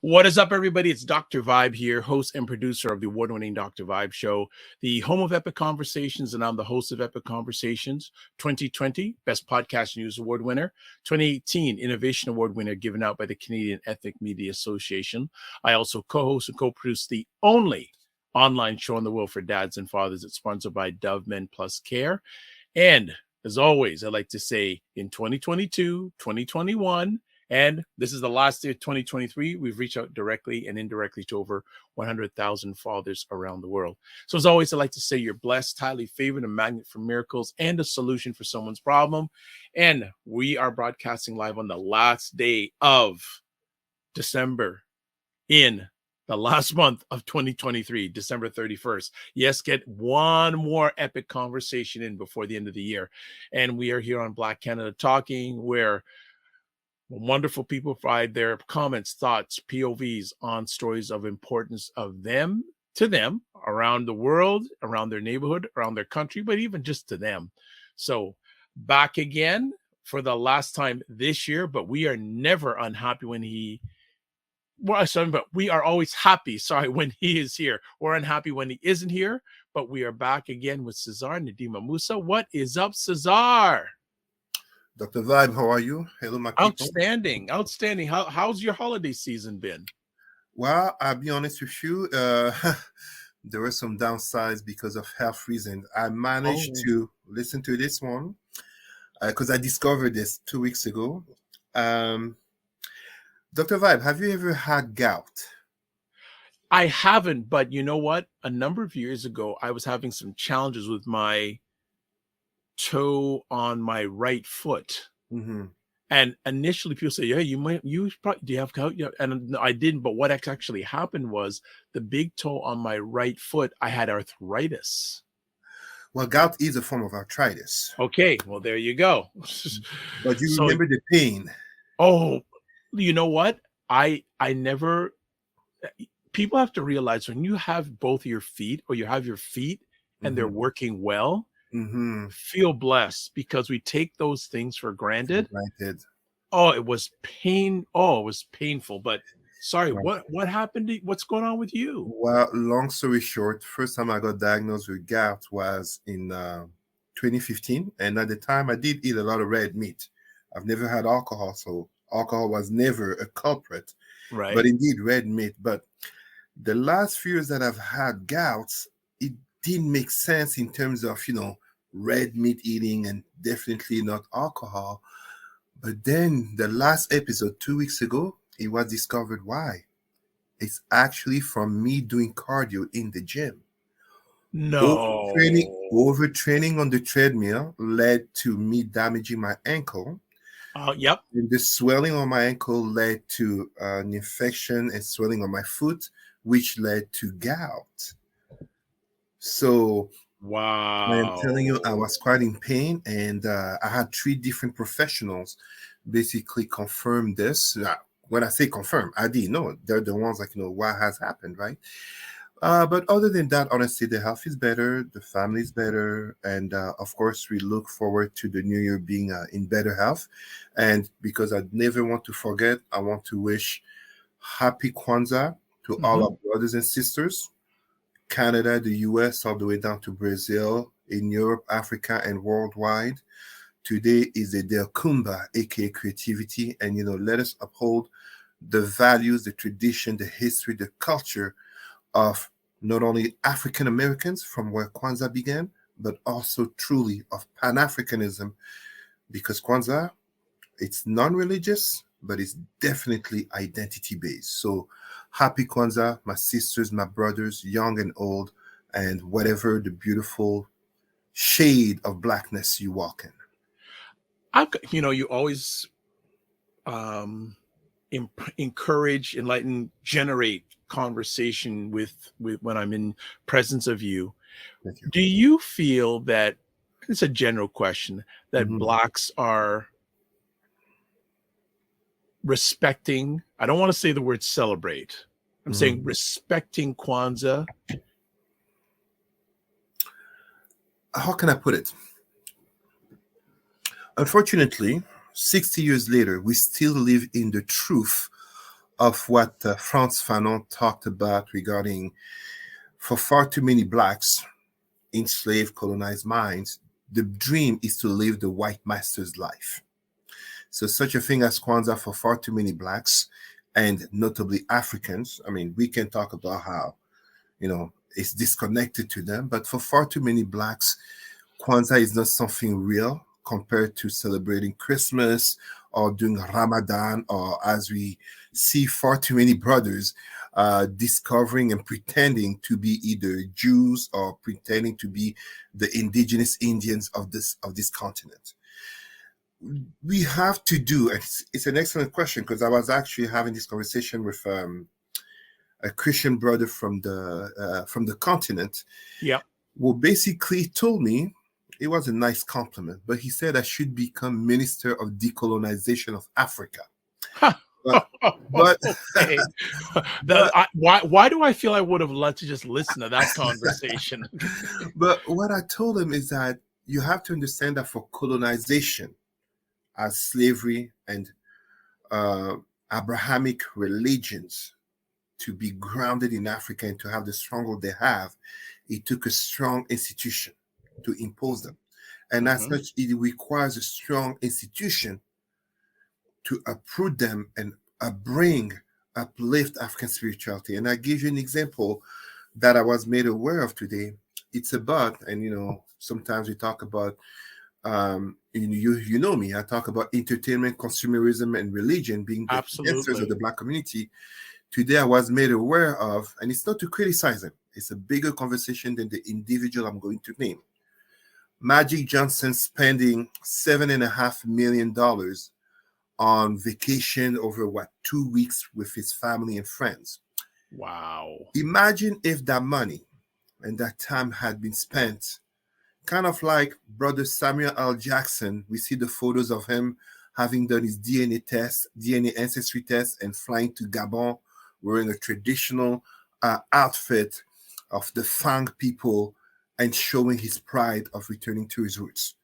What is up, everybody? It's Dr. Vibe here, host and producer of the award-winning Dr. Vibe Show, the home of Epic Conversations, and I'm the host of Epic Conversations. 2020 Best Podcast News Award winner, 2018 Innovation Award winner given out by the Canadian Ethnic Media Association. I also co-host and co-produce the only online show in the world for dads and fathers. It's sponsored by Dove Men Plus Care. And as always, I like to say in 2022, 2021, and this is the last year, 2023, we've reached out directly and indirectly to over 100,000 fathers around the world. So as always, I like to say you're blessed, highly favored, a magnet for miracles, and a solution for someone's problem. And we are broadcasting live on the last day of December in the last month of 2023, December 31st. Yes, get one more epic conversation in before the end of the year. And we are here on Black Canada Talking, where wonderful people provide their comments, thoughts, POVs on stories of importance of them to them around the world, around their neighborhood, around their country, but even just to them. So back again for the last time this year, but we are never unhappy when but we are always happy, when he is here. We're unhappy when he isn't here, but we are back again with Cesar Ndema-Moussa. What is up, Cesar? Dr. Vibe, how are you? Hello, my people. Outstanding. How's your holiday season been? Well, I'll be honest with you. There were some downsides because of health reasons. I managed to listen to this one because I discovered this 2 weeks ago. Dr. Vibe, have you ever had gout? I haven't, but you know what? A number of years ago, I was having some challenges with my toe on my right foot. Mm-hmm. And initially people say, yeah, do you have gout? Yeah. And no, I didn't. But what actually happened was the big toe on my right foot, I had arthritis. Well, gout is a form of arthritis. Okay. Well, there you go. But you remember the pain. Oh, you know what? I never, people have to realize when you have both your feet or you have your feet and they're working well, feel blessed, because we take those things for granted. Oh, it was painful. But sorry, what happened? What's going on with you? Well, long story short, first time I got diagnosed with gout was in 2015. And at the time, I did eat a lot of red meat. I've never had alcohol, so alcohol was never a culprit. Right. But indeed, red meat. But the last few years that I've had gouts, it didn't make sense in terms of, red meat eating and definitely not alcohol. But then the last episode 2 weeks ago, it was discovered why. It's actually from me doing cardio in the gym. No. Overtraining on the treadmill led to me damaging my ankle. Yep. And the swelling on my ankle led to an infection and swelling on my foot, which led to gout. So, wow. I am telling you, I was quite in pain, and I had 3 different professionals basically confirm this. When I say confirm, I didn't know. They're the ones what has happened, right? But other than that, honestly, the health is better, the family is better, and of course, we look forward to the new year being in better health. And because I never want to forget, I want to wish happy Kwanzaa to all our brothers and sisters. Canada, the US, all the way down to Brazil, in Europe, Africa, and worldwide. Today is the day of Kumba, aka creativity, and let us uphold the values, the tradition, the history, the culture of not only African Americans from where Kwanzaa began, but also truly of Pan-Africanism, because Kwanzaa, it's non-religious, but it's definitely identity-based. So happy Kwanzaa, my sisters, my brothers, young and old, and whatever the beautiful shade of blackness you walk in. You always encourage, enlighten, generate conversation with when I'm in presence of you. Thank you. Do you feel that, it's a general question, that Blacks are respecting, I don't want to say the word celebrate, I'm saying respecting Kwanzaa? How can I put it? Unfortunately, 60 years later, we still live in the truth of what Frantz Fanon talked about regarding for far too many blacks, enslaved, colonized minds, the dream is to live the white master's life. So such a thing as Kwanzaa for far too many blacks and notably Africans. I mean, we can talk about how, it's disconnected to them, but for far too many blacks, Kwanzaa is not something real compared to celebrating Christmas or doing Ramadan, or as we see far too many brothers discovering and pretending to be either Jews or pretending to be the indigenous Indians of this continent. We have to do, and it's an excellent question, because I was actually having this conversation with a Christian brother from the continent. Yeah. Who basically told me, it was a nice compliment, but he said I should become Minister of Decolonization of Africa. But okay. Why do I feel I would have loved to just listen to that conversation? But what I told him is that you have to understand that for colonization, as slavery and Abrahamic religions to be grounded in Africa and to have the stronghold they have, it took a strong institution to impose them. And as such, it requires a strong institution to uproot them and uplift African spirituality. And I give you an example that I was made aware of today. It's about, and sometimes we talk about, you know me, I talk about entertainment, consumerism, and religion being the answers of the Black community. Today I was made aware of, and it's not to criticize them, it's a bigger conversation than the individual I'm going to name. Magic Johnson spending $7.5 million on vacation over 2 weeks with his family and friends. Wow. Imagine if that money and that time had been spent kind of like Brother Samuel L. Jackson. We see the photos of him having done his DNA ancestry test, and flying to Gabon wearing a traditional outfit of the Fang people and showing his pride of returning to his roots.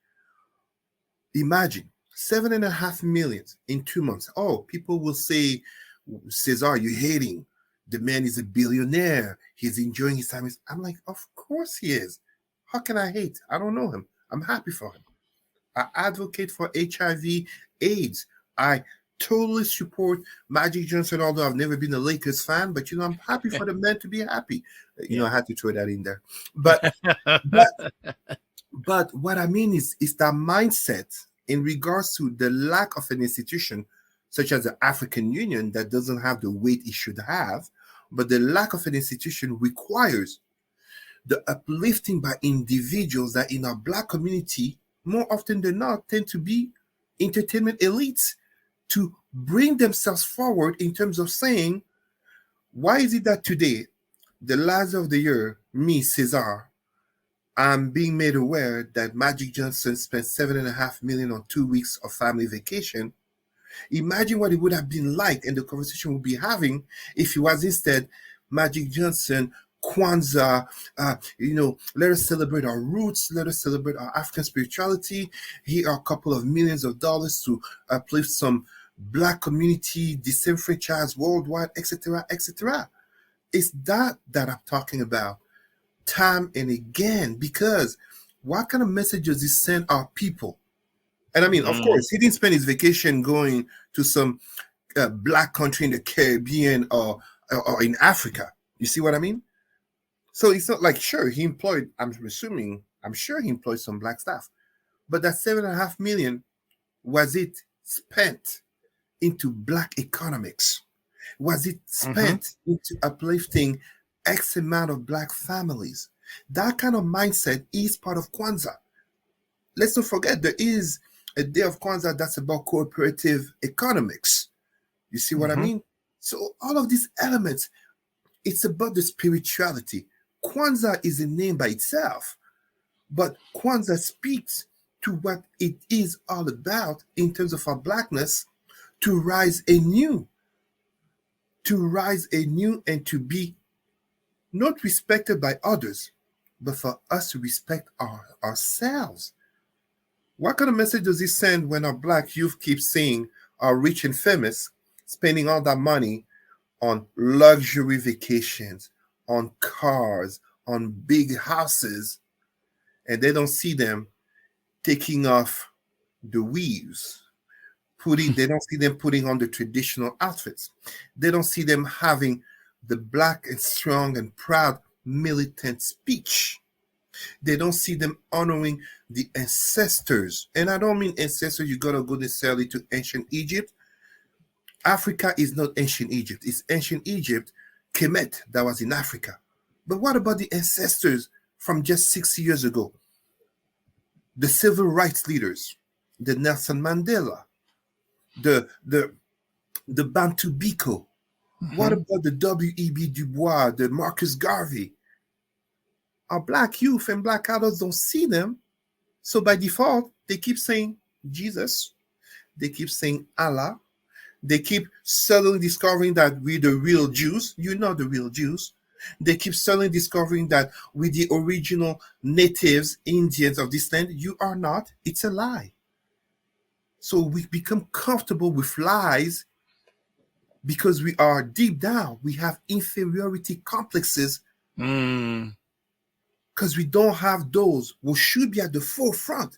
Imagine $7.5 million in 2 months. Oh, people will say, Cesar, you're hating. The man is a billionaire. He's enjoying his time. I'm like, of course he is. How can I hate? I don't know him. I'm happy for him. I advocate for HIV, AIDS. I totally support Magic Johnson, although I've never been a Lakers fan, but I'm happy for the man to be happy. I had to throw that in there. But but what I mean is that mindset in regards to the lack of an institution such as the African Union that doesn't have the weight it should have, but the lack of an institution requires the uplifting by individuals that in our Black community, more often than not, tend to be entertainment elites, to bring themselves forward in terms of saying, why is it that today, the last of the year, me, Cesar, I'm being made aware that Magic Johnson spent $7.5 million on 2 weeks of family vacation. Imagine what it would have been like, and the conversation we'll be having if it was instead Magic Johnson, Kwanzaa, let us celebrate our roots, let us celebrate our African spirituality. Here are a couple of millions of dollars to uplift some Black community, disenfranchised worldwide, etc., etc. It's that I'm talking about time and again, because what kind of message does this send our people? And I mean, of course, he didn't spend his vacation going to some Black country in the Caribbean or in Africa. You see what I mean? So it's not like, sure, I'm sure he employed some Black staff. But that $7.5 million, was it spent into Black economics? Was it spent into uplifting X amount of Black families? That kind of mindset is part of Kwanzaa. Let's not forget, there is a day of Kwanzaa that's about cooperative economics. You see what I mean? So all of these elements, it's about the spirituality. Kwanzaa is a name by itself, but Kwanzaa speaks to what it is all about in terms of our Blackness, to rise anew and to be not respected by others, but for us to respect ourselves. What kind of message does this send when our Black youth keeps saying are rich and famous, spending all that money on luxury vacations, on cars, on big houses, and they don't see them taking off the weaves. They don't see them putting on the traditional outfits. They don't see them having the black and strong and proud militant speech. They don't see them honoring the ancestors. And I don't mean ancestors, you gotta go necessarily to ancient Egypt. Africa is not ancient Egypt. It's ancient Egypt, Kemet, that was in Africa. But what about the ancestors from just 60 years ago? The civil rights leaders, the Nelson Mandela, the Bantu Biko. What about the W.E.B. Du Bois, the Marcus Garvey? Our black youth and black adults don't see them. So by default, they keep saying Jesus. They keep saying Allah. They keep suddenly discovering that we're the real Jews. You're not the real Jews. They keep suddenly discovering that we're the original natives, Indians of this land. You are not. It's a lie. So we become comfortable with lies because we are deep down, we have inferiority complexes because we don't have those who should be at the forefront.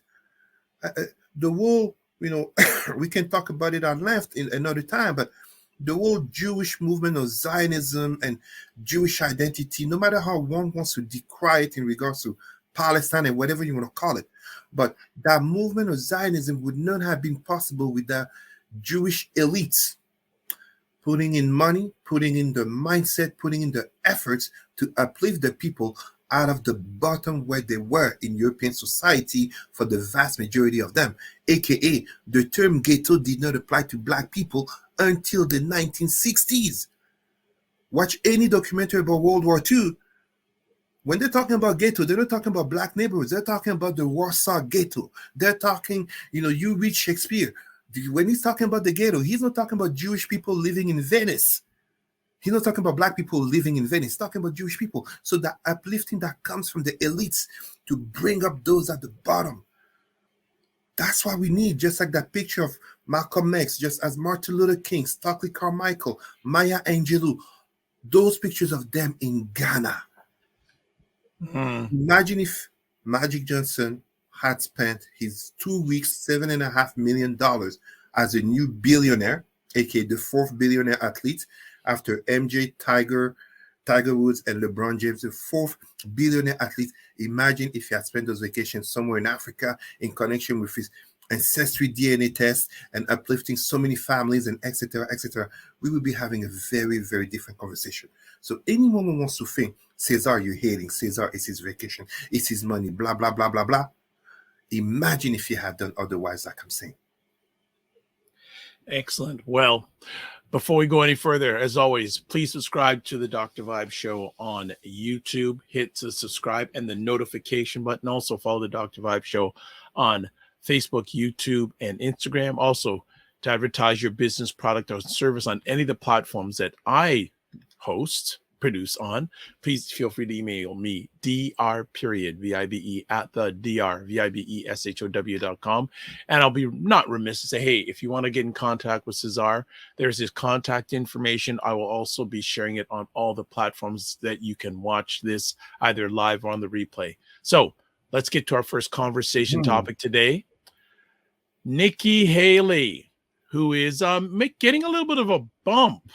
The whole, we can talk about it at length in another time, but the whole Jewish movement of Zionism and Jewish identity, no matter how one wants to decry it in regards to Palestine and whatever you want to call it, but that movement of Zionism would not have been possible with the Jewish elites putting in money, putting in the mindset, putting in the efforts to uplift the people out of the bottom where they were in European society for the vast majority of them. AKA, the term ghetto did not apply to black people until the 1960s. Watch any documentary about World War II. When they're talking about ghetto, they're not talking about black neighborhoods. They're talking about the Warsaw Ghetto. They're talking, you read Shakespeare. When he's talking about the ghetto, he's not talking about Jewish people living in Venice. He's not talking about black people living in Venice. He's talking about Jewish people. So that uplifting that comes from the elites to bring up those at the bottom. That's what we need. Just like that picture of Malcolm X, just as Martin Luther King, Stokely Carmichael, Maya Angelou, those pictures of them in Ghana. Imagine if Magic Johnson had spent his 2 weeks, $7.5 million as a new billionaire, aka the fourth billionaire athlete, after MJ, Tiger Woods, and LeBron James, the fourth billionaire athlete. Imagine if he had spent those vacations somewhere in Africa in connection with his ancestry DNA test and uplifting so many families and etc. We would be having a very, very different conversation. So anyone who wants to think, Cesar, you're hating, Cesar, it's his vacation, it's his money, blah, blah, blah, blah, blah. Imagine if you had done otherwise, like I'm saying. Excellent. Well, before we go any further, as always, please subscribe to the Dr. Vibe Show on YouTube. Hit the subscribe and the notification button. Also follow the Dr. Vibe Show on Facebook, YouTube, and Instagram. Also, to advertise your business, product, or service on any of the platforms that I produce on, please feel free to email me, dr.vibe at the drvibeshow.com. And I'll be not remiss to say, hey, if you want to get in contact with Cesar, there's his contact information. I will also be sharing it on all the platforms that you can watch this either live or on the replay. So let's get to our first conversation topic today. Nikki Haley, who is getting a little bit of a bump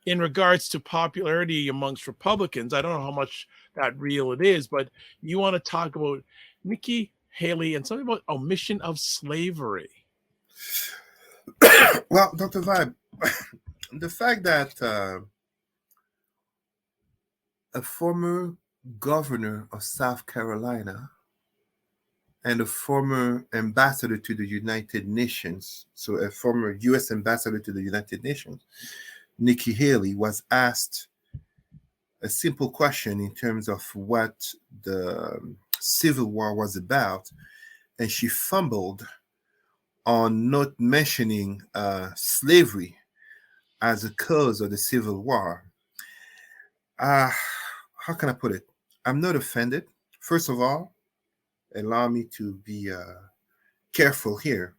in regards to popularity amongst Republicans. I don't know how much that real it is, but you want to talk about Nikki Haley and something about omission of slavery. Well, Dr. Vibe, the fact that a former governor of South Carolina and a former ambassador to the United Nations, so a former U.S. ambassador to the United Nations, Nikki Haley, was asked a simple question in terms of what the Civil War was about, and she fumbled on not mentioning slavery as a cause of the Civil War. How can I put it? I'm not offended. First of all, allow me to be careful here.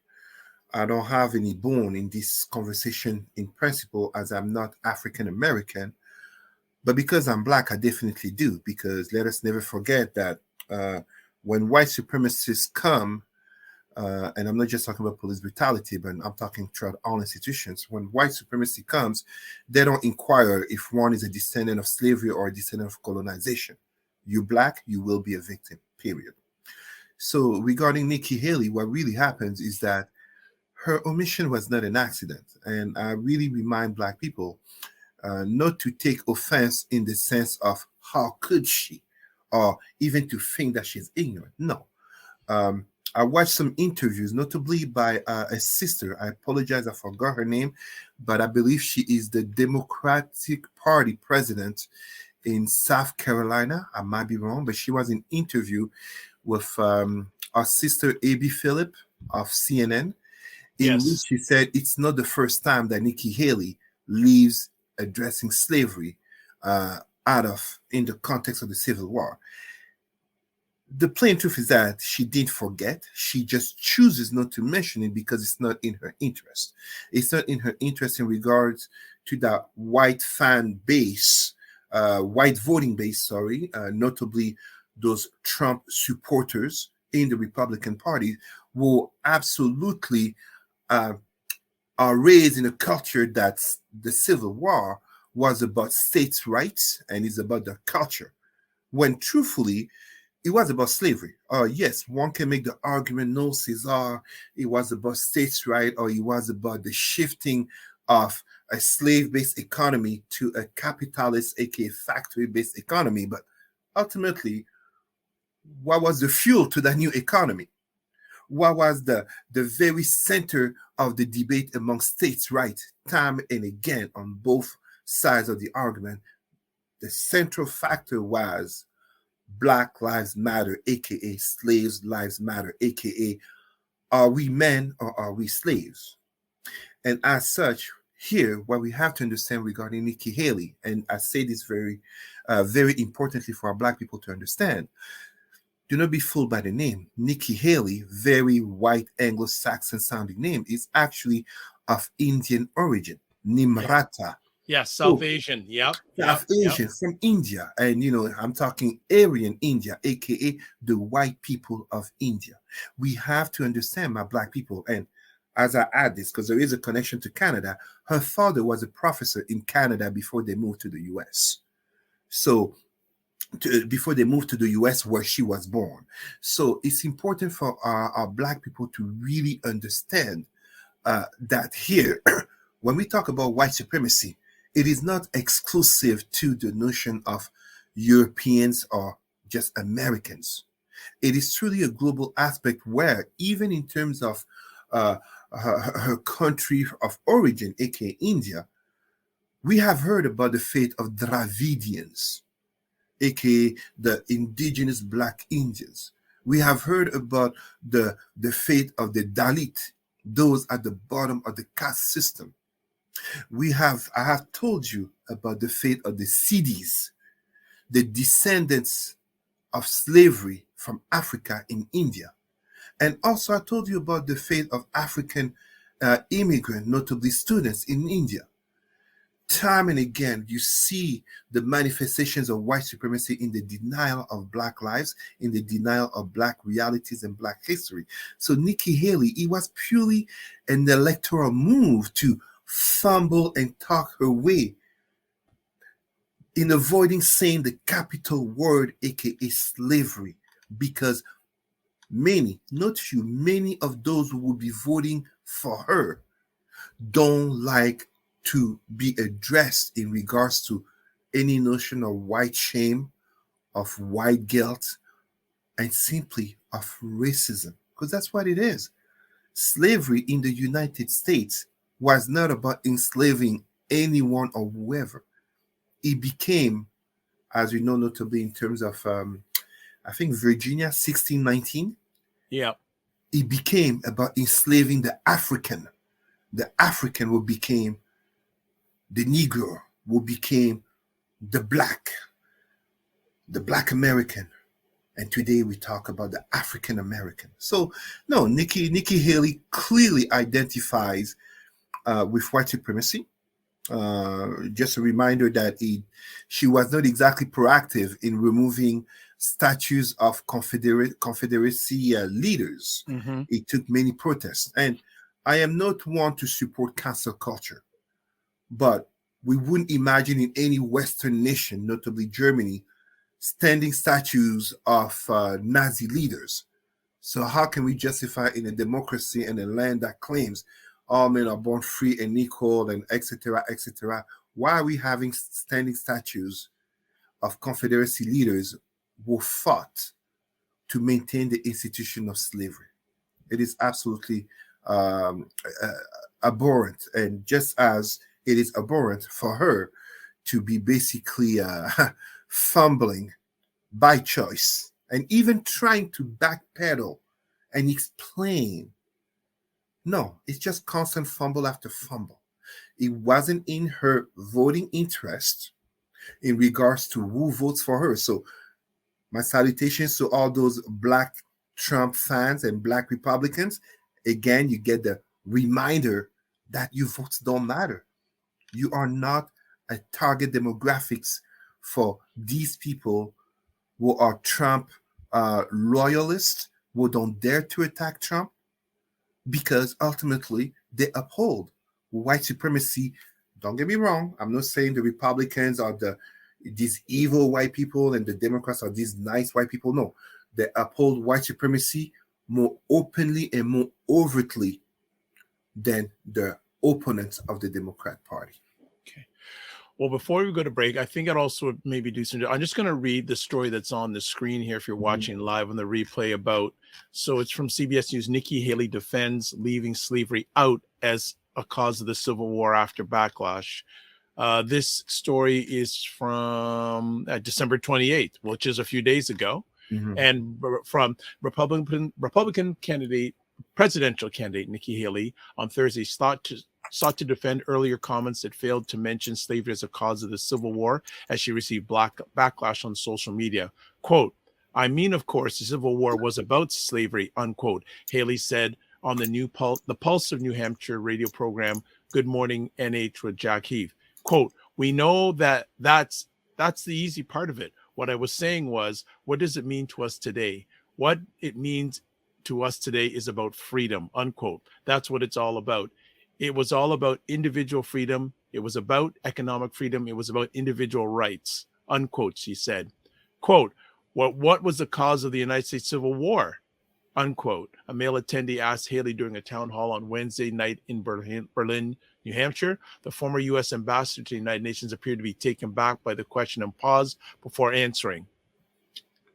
I don't have any bone in this conversation in principle, as I'm not African American. But because I'm black, I definitely do. Because let us never forget that when white supremacists come, and I'm not just talking about police brutality, but I'm talking throughout all institutions. When white supremacy comes, they don't inquire if one is a descendant of slavery or a descendant of colonization. You're black, you will be a victim, period. So regarding Nikki Haley, what really happens is that her omission was not an accident. And I really remind black people not to take offense in the sense of how could she, or even to think that she's ignorant. No. I watched some interviews, notably by a sister. I apologize, I forgot her name, but I believe she is the Democratic Party president in South Carolina. I might be wrong, but she was in interview with our sister A.B. Phillip of CNN, in which she said it's not the first time that Nikki Haley leaves addressing slavery in the context of the Civil War. The plain truth is that she didn't forget. She just chooses not to mention it because it's not in her interest. It's not in her interest in regards to that white fan base, white voting base, notably those Trump supporters in the Republican Party who absolutely are raised in a culture that the Civil War was about states' rights and is about their culture. When truthfully, it was about slavery. Yes, one can make the argument, no, Cesar, it was about states' rights, or it was about the shifting of a slave-based economy to a capitalist, aka factory-based economy. But ultimately, what was the fuel to that new economy? What was the very center of the debate among states' rights, time and again on both sides of the argument? The central factor was Black Lives Matter, aka Slaves Lives Matter, aka are we men or are we slaves? And as such, here, what we have to understand regarding Nikki Haley, and I say this very importantly for our Black people to understand, do not be fooled by the name. Nikki Haley, very white Anglo-Saxon sounding name, is actually of Indian origin, Nimrata. Yes, South Asian. South Asian from India. And, I'm talking Aryan India, aka the white people of India. We have to understand, my Black people, and as I add this, because there is a connection to Canada, her father was a professor in Canada before they moved to the US. So, before they moved to the US where she was born. So it's important for our Black people to really understand that here, when we talk about white supremacy, it is not exclusive to the notion of Europeans or just Americans. It is truly a global aspect where, even in terms of her country of origin, aka India, we have heard about the fate of Dravidians, aka the indigenous Black Indians. We have heard about the fate of the Dalit, those at the bottom of the caste system. I have told you about the fate of the Siddhis, the descendants of slavery from Africa in India. And also I told you about the fate of African immigrants, notably students in India. Time and again, you see the manifestations of white supremacy in the denial of Black lives, in the denial of Black realities and Black history. So Nikki Haley, it was purely an electoral move to fumble and talk her way in avoiding saying the capital word, aka slavery, because many, not few, many of those who will be voting for her don't like to be addressed in regards to any notion of white shame, of white guilt, and simply of racism, because that's what it is. Slavery in the United States was not about enslaving anyone or whoever. It became, as we know, notably in terms of, I think, Virginia, 1619. Yeah. It became about enslaving the African. The African who became the Negro, who became the Black American, And today we talk about the African American. So no, Nikki Haley clearly identifies with white supremacy. Just a reminder that she was not exactly proactive in removing statues of Confederacy leaders. Mm-hmm. It took many protests. And I am not one to support cancel culture, but we wouldn't imagine in any Western nation, notably Germany, standing statues of Nazi leaders. So how can we justify in a democracy and a land that claims all men are born free and equal and etc., etc.? Why are we having standing statues of Confederacy leaders who fought to maintain the institution of slavery? It is absolutely abhorrent. And just as it is abhorrent for her to be basically fumbling by choice and even trying to backpedal and explain. No, it's just constant fumble after fumble. It wasn't in her voting interest in regards to who votes for her. So my salutations to all those Black Trump fans and Black Republicans. Again, you get the reminder that your votes don't matter. You are not a target demographics for these people who are Trump loyalists, who don't dare to attack Trump, because ultimately they uphold white supremacy. Don't get me wrong. I'm not saying the Republicans are these evil white people and the Democrats are these nice white people. No, they uphold white supremacy more openly and more overtly than the opponents of the Democrat Party. Okay. Well, before we go to break, I think I'd also maybe do some. I'm just going to read the story that's on the screen here if you're watching live on the replay about. So it's from CBS News. Nikki Haley defends leaving slavery out as a cause of the Civil War after backlash. This story is from December 28th, which is a few days ago, and from Republican candidate, presidential candidate Nikki Haley on Thursday sought to defend earlier comments that failed to mention slavery as a cause of the Civil War as she received backlash on social media. Quote, "I mean, of course, the Civil War was about slavery," unquote, Haley said on the Pulse of New Hampshire radio program, Good Morning NH with Jack Heath. Quote, "We know that's the easy part of it. What I was saying was, what does it mean to us today? What it means to us today is about freedom," unquote. That's what it's all about. It was all about individual freedom. It was about economic freedom. It was about individual rights, unquote, she said. Quote, what was the cause of the United States Civil War? Unquote. A male attendee asked Haley during a town hall on Wednesday night in Berlin, New Hampshire. The former U.S. ambassador to the United Nations appeared to be taken back by the question and paused before answering.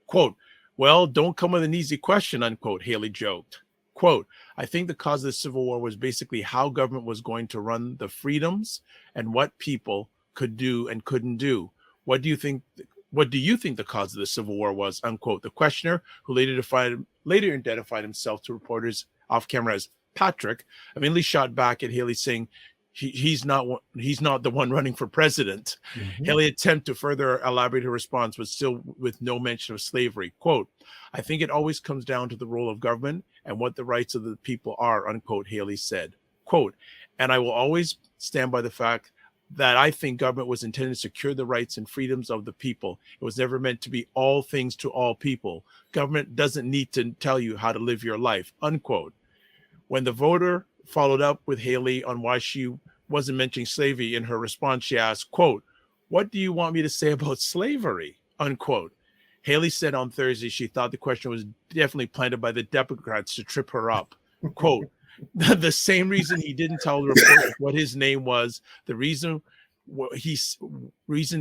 Quote, "Well, don't come with an easy question," unquote, Haley joked. Quote, "I think the cause of the Civil War was basically how government was going to run the freedoms and what people could do and couldn't do. What do you think the cause of the Civil War was?" Unquote. The questioner, who later identified himself to reporters off camera as Patrick, immediately shot back at Haley, saying he's not the one running for president. Haley attempted to further elaborate her response, but still with no mention of slavery. Quote, "I think it always comes down to the role of government and what the rights of the people are," unquote, Haley said. Quote, "And I will always stand by the fact that I think government was intended to secure the rights and freedoms of the people. It was never meant to be all things to all people. Government doesn't need to tell you how to live your life," unquote. When the voter followed up with Haley on why she wasn't mentioning slavery, in her response, she asked, quote, "What do you want me to say about slavery?" unquote. Haley said on Thursday she thought the question was definitely planted by the Democrats to trip her up. Quote, "The same reason he didn't tell the reporter what his name was, the reason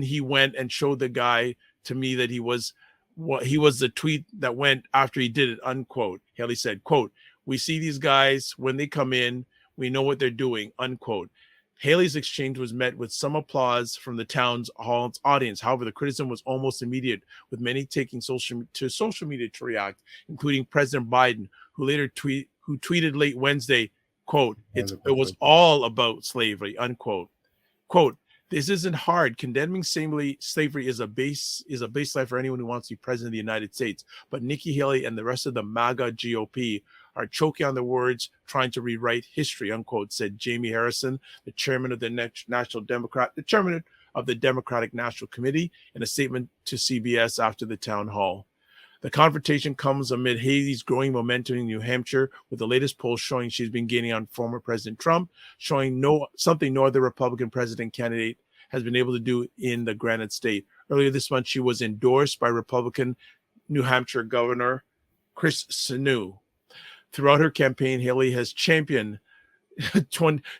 he went and showed the guy to me that he was the tweet that went after he did it," unquote. Haley said, quote, "We see these guys when they come in, we know what they're doing," unquote. Haley's exchange was met with some applause from the town hall's audience. However, the criticism was almost immediate, with many taking social media to react, including President Biden, who tweeted late Wednesday, quote, it was all about slavery," unquote. Quote, This isn't hard. Condemning slavery is a baseline for anyone who wants to be president of the United States. But Nikki Haley and the rest of the MAGA GOP are choking on the words, trying to rewrite history, unquote, said Jamie Harrison, the chairman of the chairman of the Democratic National Committee, in a statement to CBS after the town hall. The confrontation comes amid Haley's growing momentum in New Hampshire, with the latest poll showing she's been gaining on former President Trump, showing something no other Republican president candidate has been able to do in the Granite State. Earlier this month, she was endorsed by Republican New Hampshire Governor Chris Sununu. Throughout her campaign, Haley has championed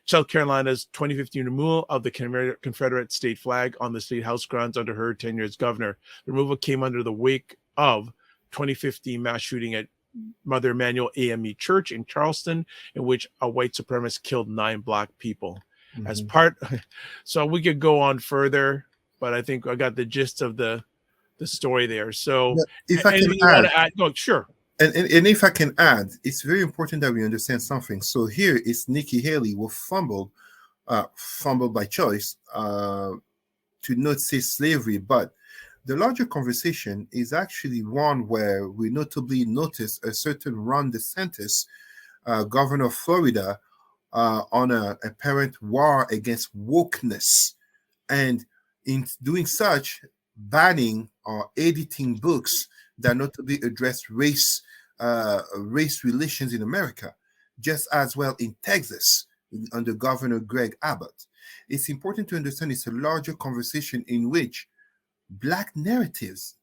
South Carolina's 2015 removal of the Confederate state flag on the state house grounds under her tenure as governor. The removal came under the wake of 2015 mass shooting at Mother Emanuel AME Church in Charleston, in which a white supremacist killed 9 Black people. So we could go on further, but I think I got the gist of the story there. So if I can add, no, sure. And if I can add, it's very important that we understand something. So here is Nikki Haley who fumbled by choice to not say slavery, but the larger conversation is actually one where we notably notice a certain Ron DeSantis, governor of Florida, on an apparent war against wokeness, and in doing such, banning or editing books that notably address race relations in America, just as well in Texas under Governor Greg Abbott. It's important to understand it's a larger conversation in which Black narratives,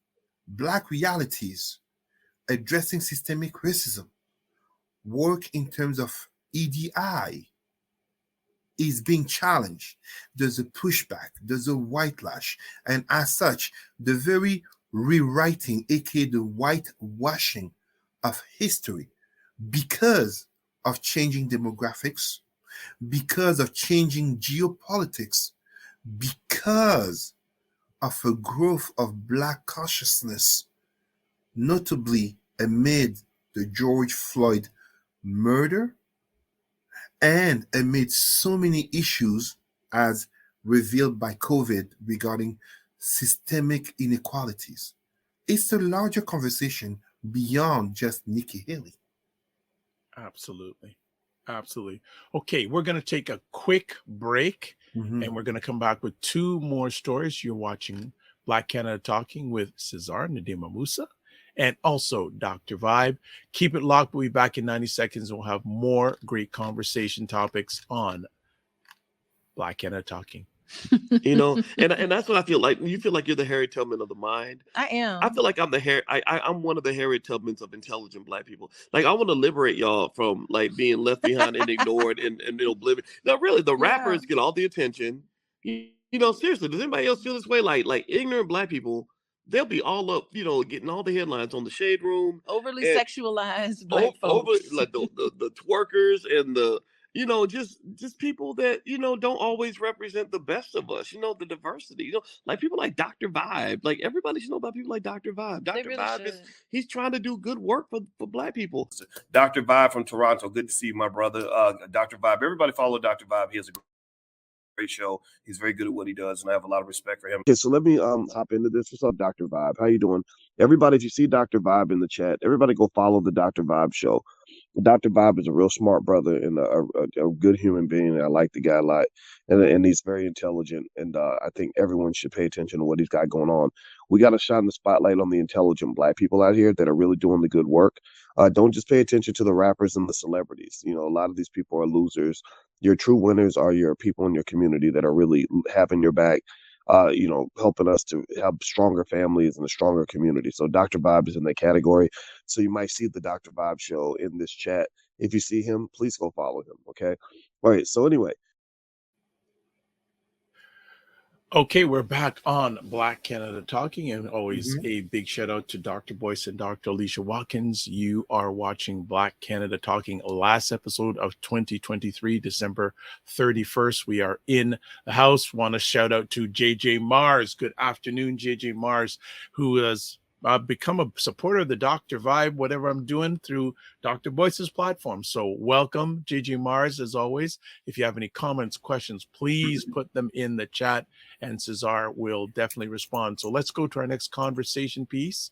Black realities, addressing systemic racism, work in terms of EDI is being challenged. There's a pushback, there's a whitelash, and as such, the very rewriting, aka the whitewashing of history, because of changing demographics, because of changing geopolitics, because of a growth of Black consciousness, notably amid the George Floyd murder and amid so many issues as revealed by COVID regarding systemic inequalities. It's a larger conversation beyond just Nikki Haley. Absolutely. Okay, we're going to take a quick break, and we're going to come back with 2 more stories. You're watching Black Canada Talking with Cesar Ndema-Moussa and also Dr. Vibe. Keep it locked. We'll be back in 90 seconds. We'll have more great conversation topics on Black Canada Talking. And that's what I feel like. You feel like you're the Harriet Tubman of the mind. I am. I feel like I'm one of the Harriet Tubmans of intelligent Black people. Like, I want to liberate y'all from like being left behind and ignored and oblivion. No, really, the rappers get all the attention. Seriously, does anybody else feel this way? Like ignorant Black people, they'll be all up, getting all the headlines on the Shade Room. Overly sexualized Black folks. Over like the twerkers and the just people that, don't always represent the best of us, the diversity, like people like Dr. Vibe. Like, everybody should know about people like Dr. Vibe. Dr. Really Vibe he's trying to do good work for Black people. Dr. Vibe from Toronto. Good to see you, my brother. Dr. Vibe. Everybody follow Dr. Vibe. He has a great show. He's very good at what he does, and I have a lot of respect for him. Okay, so let me hop into this. What's up, Dr. Vibe? How you doing? Everybody, if you see Dr. Vibe in the chat, everybody go follow the Dr. Vibe show. Dr. Bob is a real smart brother and a good human being. I like the guy a lot, and he's very intelligent. And I think everyone should pay attention to what he's got going on. We got to shine the spotlight on the intelligent Black people out here that are really doing the good work. Don't just pay attention to the rappers and the celebrities. A lot of these people are losers. Your true winners are your people in your community that are really having your back. Helping us to have stronger families and a stronger community. So Dr. Bob is in that category. So you might see the Dr. Bob show in this chat. If you see him, please go follow him. Okay. All right. So anyway. Okay, we're back on Black Canada Talking, and always a big shout out to Dr. Boyce and Dr. Alicia Watkins. You are watching Black Canada Talking, last episode of 2023, December 31st. We are in the house. Want to shout out to JJ Mars. Good afternoon, JJ Mars, who has become a supporter of the Dr. Vibe, whatever I'm doing, through Dr. Boyce's platform. So welcome, JJ Mars, as always. If you have any comments, questions, please put them in the chat, and Cesar will definitely respond. So let's go to our next conversation piece.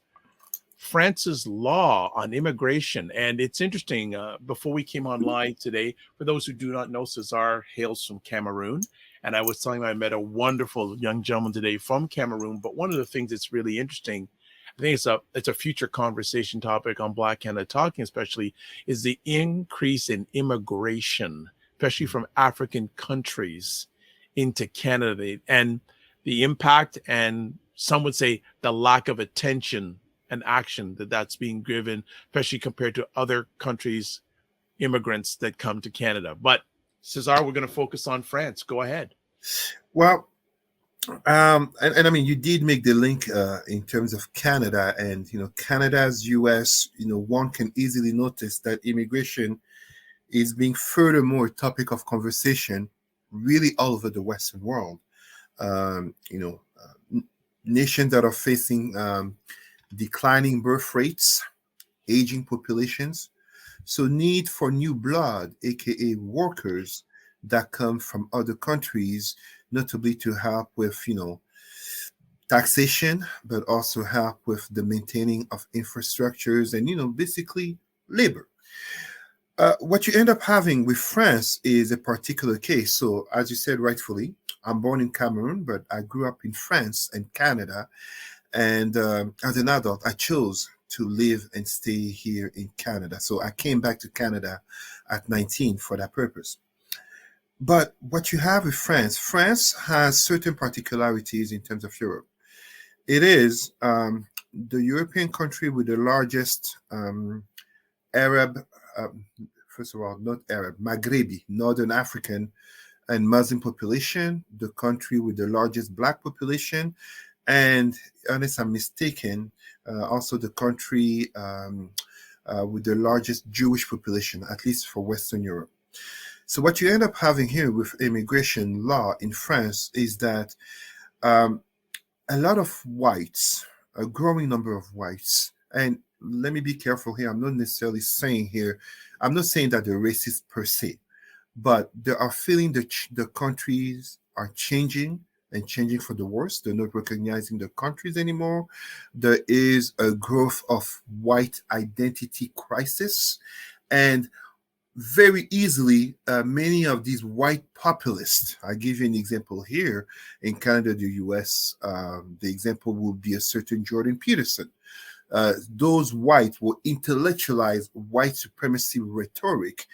France's law on immigration. And it's interesting, before we came online today, for those who do not know, Cesar hails from Cameroon. And I was telling him I met a wonderful young gentleman today from Cameroon. But one of the things that's really interesting, I think it's a future conversation topic on Black Canada Talking, especially, is the increase in immigration, especially from African countries into Canada, and the impact, and some would say the lack of attention and action that's being given, especially compared to other countries' immigrants that come to Canada. But Cesar, we're going to focus on France. Go ahead. Well, and I mean, you did make the link in terms of Canada, and Canada's U.S. One can easily notice that immigration is being furthermore a topic of conversation, really all over the Western world. Nations that are facing declining birth rates, aging populations, so need for new blood, aka workers that come from other countries, notably to help with taxation, but also help with the maintaining of infrastructures and basically labor. What you end up having with France is a particular case. So as you said rightfully, I'm born in Cameroon, but I grew up in France and Canada. And as an adult, I chose to live and stay here in Canada. So I came back to Canada at 19 for that purpose. But what you have with France has certain particularities in terms of Europe. It is the European country with the largest Arab, first of all, not Arab, Maghrebi, Northern African and Muslim population, the country with the largest Black population, and unless I'm mistaken, also the country with the largest Jewish population, at least for Western Europe. So what you end up having here with immigration law in France is that a lot of whites, a growing number of whites, and let me be careful here, I'm not necessarily saying here, I'm not saying that they're racist per se, but they are feeling that the countries are changing and changing for the worse. They're not recognizing the countries anymore. There is a growth of white identity crisis. And very easily, many of these white populists, I give you an example here, in Canada, the US, the example would be a certain Jordan Peterson. Those whites will intellectualize white supremacy rhetoric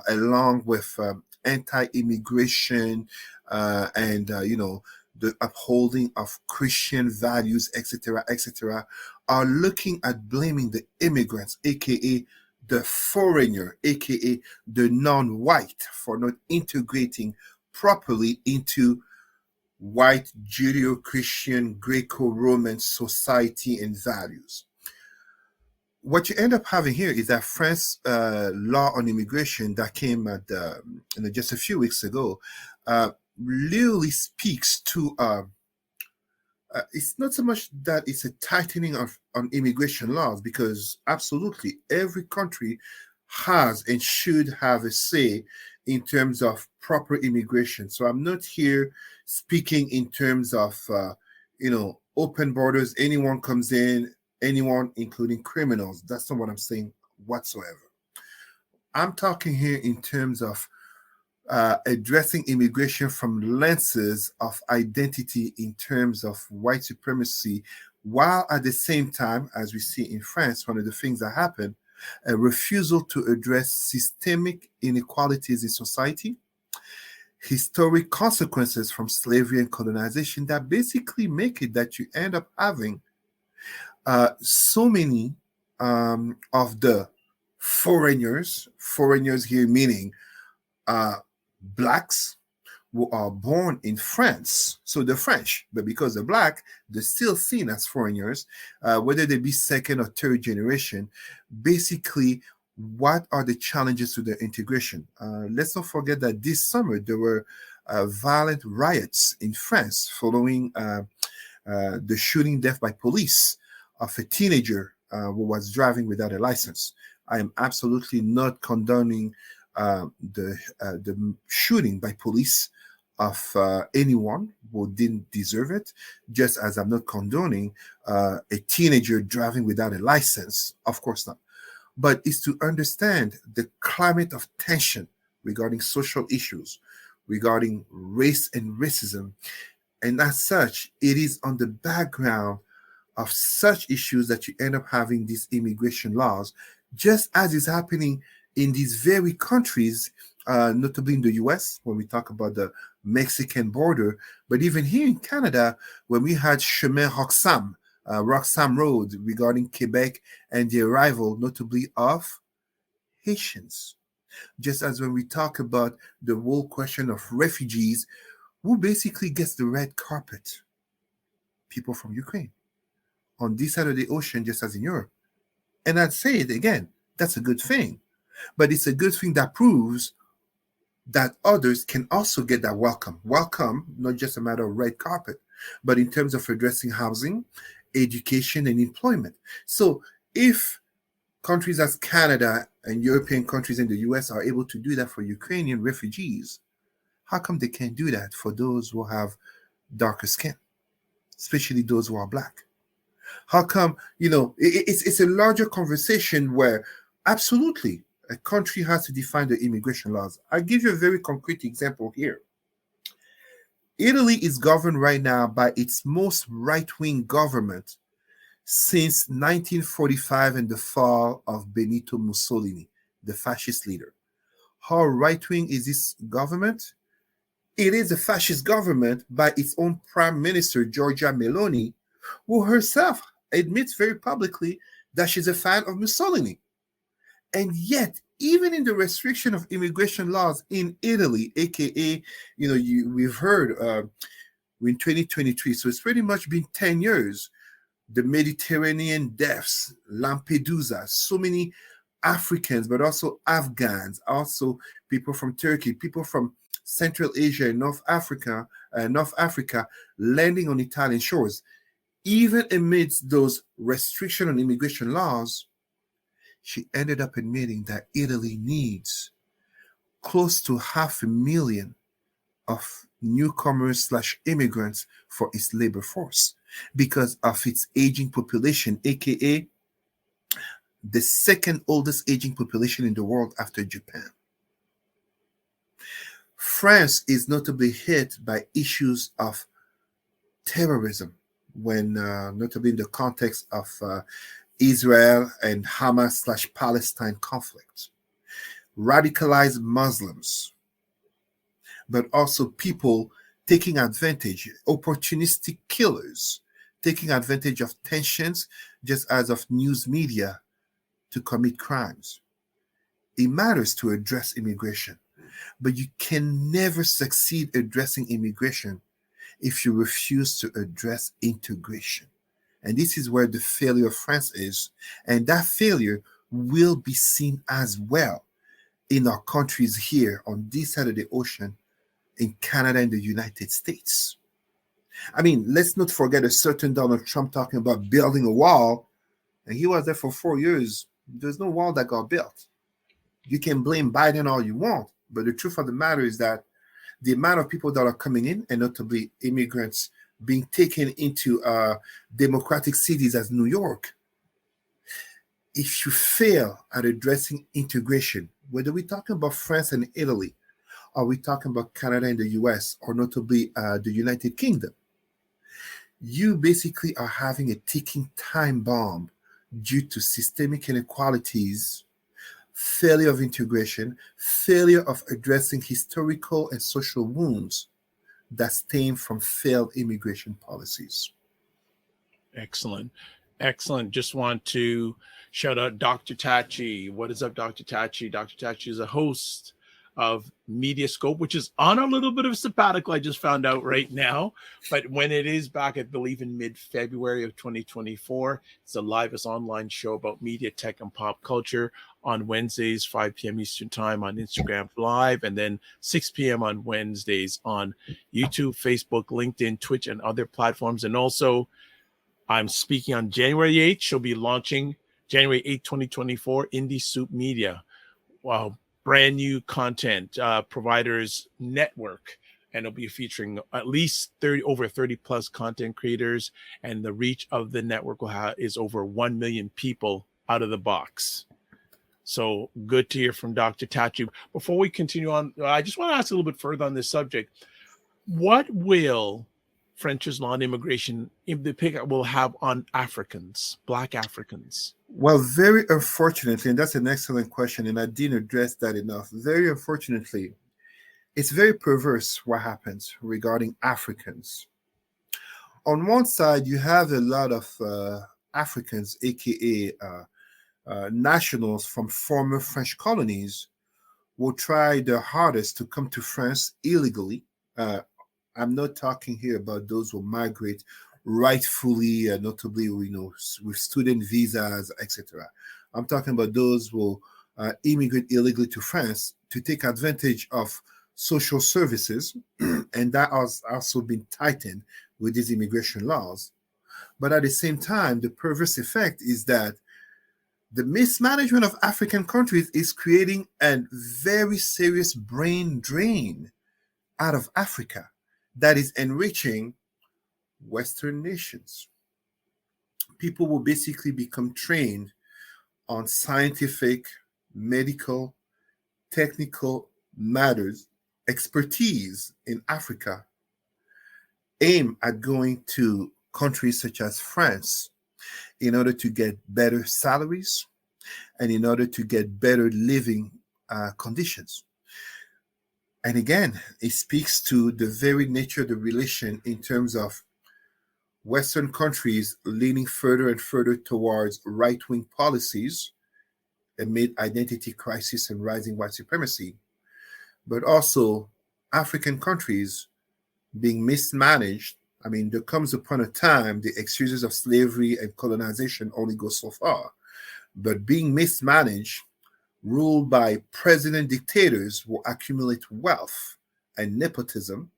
along with anti-immigration and the upholding of Christian values, etc., are looking at blaming the immigrants, aka the foreigner, aka the non-white, for not integrating properly into white Judeo-Christian Greco-Roman society and values. What you end up having here is that France law on immigration that came at just a few weeks ago literally speaks to it's not so much that it's a tightening on immigration laws, because absolutely every country has and should have a say in terms of proper immigration. So I'm not here speaking in terms of open borders, anyone comes in, anyone, including criminals. That's not what I'm saying whatsoever. I'm talking here in terms of addressing immigration from lenses of identity in terms of white supremacy, while at the same time, as we see in France, one of the things that happen, a refusal to address systemic inequalities in society, historic consequences from slavery and colonization that basically make it that you end up having so many of the foreigners here meaning Blacks who are born in France, so the French, but because they're Black, they're still seen as foreigners, whether they be second or third generation. Basically, what are the challenges to their integration? Let's not forget that this summer there were violent riots in France following the shooting death by police of a teenager who was driving without a license. I am absolutely not condoning the shooting by police of anyone who didn't deserve it, just as I'm not condoning a teenager driving without a license. Of course not. But it's to understand the climate of tension regarding social issues, regarding race and racism. And as such, it is on the background of such issues that you end up having these immigration laws, just as is happening in these very countries, notably in the US, when we talk about the Mexican border, but even here in Canada, when we had Chemin Roxham, Roxham Road, regarding Quebec and the arrival, notably of Haitians. Just as when we talk about the whole question of refugees, who basically gets the red carpet? People from Ukraine. On this side of the ocean, just as in Europe. And I'd say it again, that's a good thing. But it's a good thing that proves that others can also get that welcome. Welcome, not just a matter of red carpet, but in terms of addressing housing, education, and employment. So if countries as Canada and European countries in the US are able to do that for Ukrainian refugees, how come they can't do that for those who have darker skin, especially those who are Black? How come, it's a larger conversation where absolutely a country has to define the immigration laws. I'll give you a very concrete example here. Italy is governed right now by its most right-wing government since 1945 and the fall of Benito Mussolini, the fascist leader. How right-wing is this government? It is a fascist government by its own Prime Minister, Giorgia Meloni, who herself admits very publicly that she's a fan of Mussolini. And yet, even in the restriction of immigration laws in Italy, aka, we've heard in 2023, so it's pretty much been 10 years, the Mediterranean deaths, Lampedusa, so many Africans, but also Afghans, also people from Turkey, people from Central Asia and North Africa landing on Italian shores. Even amidst those restrictions on immigration laws, she ended up admitting that Italy needs close to 500,000 of newcomers/immigrants for its labor force because of its aging population, aka the second oldest aging population in the world after Japan. France is notably hit by issues of terrorism when, notably in the context of Israel and Hamas/Palestine conflict. Radicalized Muslims, but also people taking advantage, opportunistic killers, taking advantage of tensions, just as of news media, to commit crimes. It matters to address immigration, but you can never succeed addressing immigration if you refuse to address integration. And this is where the failure of France is. And that failure will be seen as well in our countries here on this side of the ocean, in Canada and the United States. I mean, let's not forget a certain Donald Trump talking about building a wall, and he was there for 4 years. There's no wall that got built. You can blame Biden all you want, but the truth of the matter is that the amount of people that are coming in, and notably immigrants being taken into democratic cities as New York, if you fail at addressing integration, whether we're talking about France and Italy, or we're talking about Canada and the US, or notably the United Kingdom, you basically are having a ticking time bomb due to systemic inequalities, failure of integration, failure of addressing historical and social wounds that stem from failed immigration policies. Excellent. Just want to shout out Dr. Tachi. What is up, Dr. Tachi? Dr. Tachi is a host of Mediascope, which is on a little bit of sabbatical, I just found out right now. But when it is back, I believe in mid-February of 2024, it's the livest online show about media, tech, and pop culture on Wednesdays, 5 p.m. Eastern Time on Instagram Live, and then 6 p.m. on Wednesdays on YouTube, Facebook, LinkedIn, Twitch, and other platforms. And also I'm speaking on January 8th. She'll be launching January 8th, 2024, Indie Soup Media. Wow, brand new content providers network. And it'll be featuring at least over 30 plus content creators. And the reach of the network is over 1 million people out of the box. So good to hear from Dr. Tatu. Before we continue on, I just want to ask a little bit further on this subject. What will French's law and immigration will have on Africans, Black Africans? Well, very unfortunately, and that's an excellent question, and I didn't address that enough. Very unfortunately, it's very perverse what happens regarding Africans. On one side, you have a lot of Africans, aka nationals from former French colonies, will try their hardest to come to France illegally. I'm not talking here about those who migrate rightfully, notably, with student visas, etc. I'm talking about those who immigrate illegally to France to take advantage of social services, and that has also been tightened with these immigration laws. But at the same time, the perverse effect is that the mismanagement of African countries is creating a very serious brain drain out of Africa that is enriching Western nations. People will basically become trained on scientific, medical, technical matters, expertise in Africa, aim at going to countries such as France in order to get better salaries and in order to get better living conditions. And again, it speaks to the very nature of the relation in terms of Western countries leaning further and further towards right-wing policies amid identity crisis and rising white supremacy, but also African countries being mismanaged. I mean, there comes upon a time the excuses of slavery and colonization only go so far, but being mismanaged, ruled by president dictators who accumulate wealth and nepotism,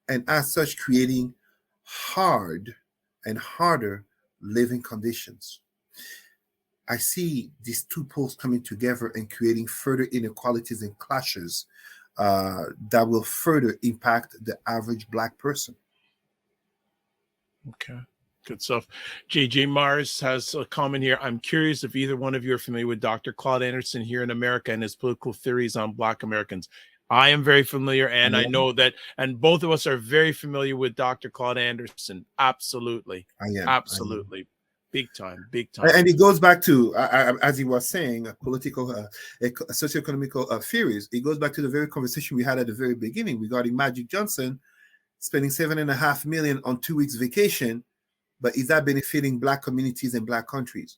and as such creating hard and harder living conditions. I see these two poles coming together and creating further inequalities and clashes that will further impact the average Black person. Okay, good stuff. JJ Mars has a comment here. I'm curious if either one of you are familiar with Dr. Claude Anderson here in America and his political theories on Black Americans. I am very familiar, and I know that, and both of us are very familiar with Dr. Claude Anderson. Absolutely. Absolutely. Big time, big time. And it goes back to, as he was saying, political, socioeconomical theories. It goes back to the very conversation we had at the very beginning regarding Magic Johnson spending $7.5 million on 2 weeks vacation, but is that benefiting Black communities and Black countries?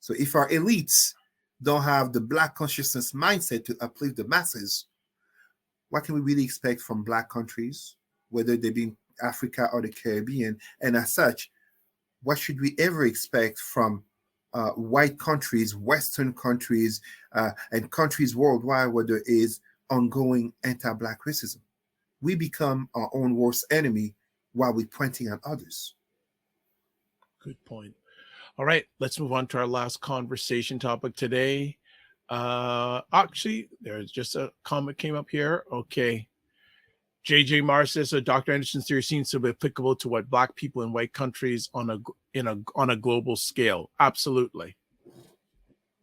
So if our elites don't have the Black consciousness mindset to uplift the masses, what can we really expect from Black countries, whether they be in Africa or the Caribbean? And as such, what should we ever expect from white countries, Western countries, and countries worldwide where there is ongoing anti-Black racism? We become our own worst enemy while we're pointing at others. Good point. All right, let's move on to our last conversation topic today. Actually, there's just a comment came up here. Okay. JJ Mars says Dr. Anderson's theory seems to be applicable to what Black people in white countries on a global scale. Absolutely.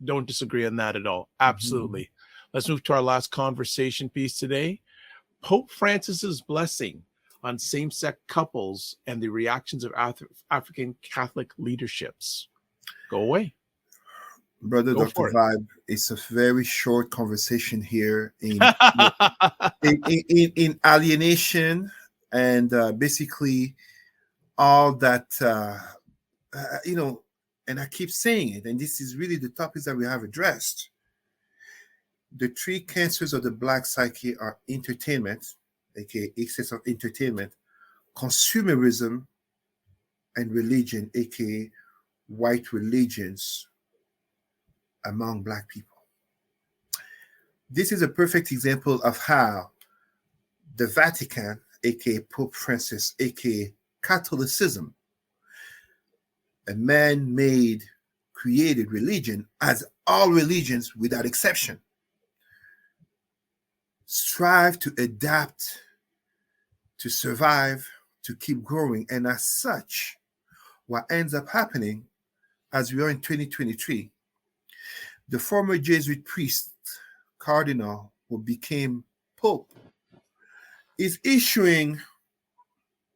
Don't disagree on that at all. Absolutely. Let's move to our last conversation piece today. Pope Francis's blessing on same-sex couples and the reactions of African Catholic leaderships. Go away. Brother Dr. Vibe, it's a very short conversation here in alienation and basically all that, and I keep saying it, and this is really the topics that we have addressed. The three cancers of the Black psyche are entertainment, aka excess of entertainment, consumerism, and religion, aka white religions among Black people. This is a perfect example of how the Vatican, aka Pope Francis, aka Catholicism, a man-made, created religion, as all religions without exception strive to adapt, to survive, to keep growing. And as such, what ends up happening as we are in 2023, the former Jesuit priest, cardinal, who became pope, is issuing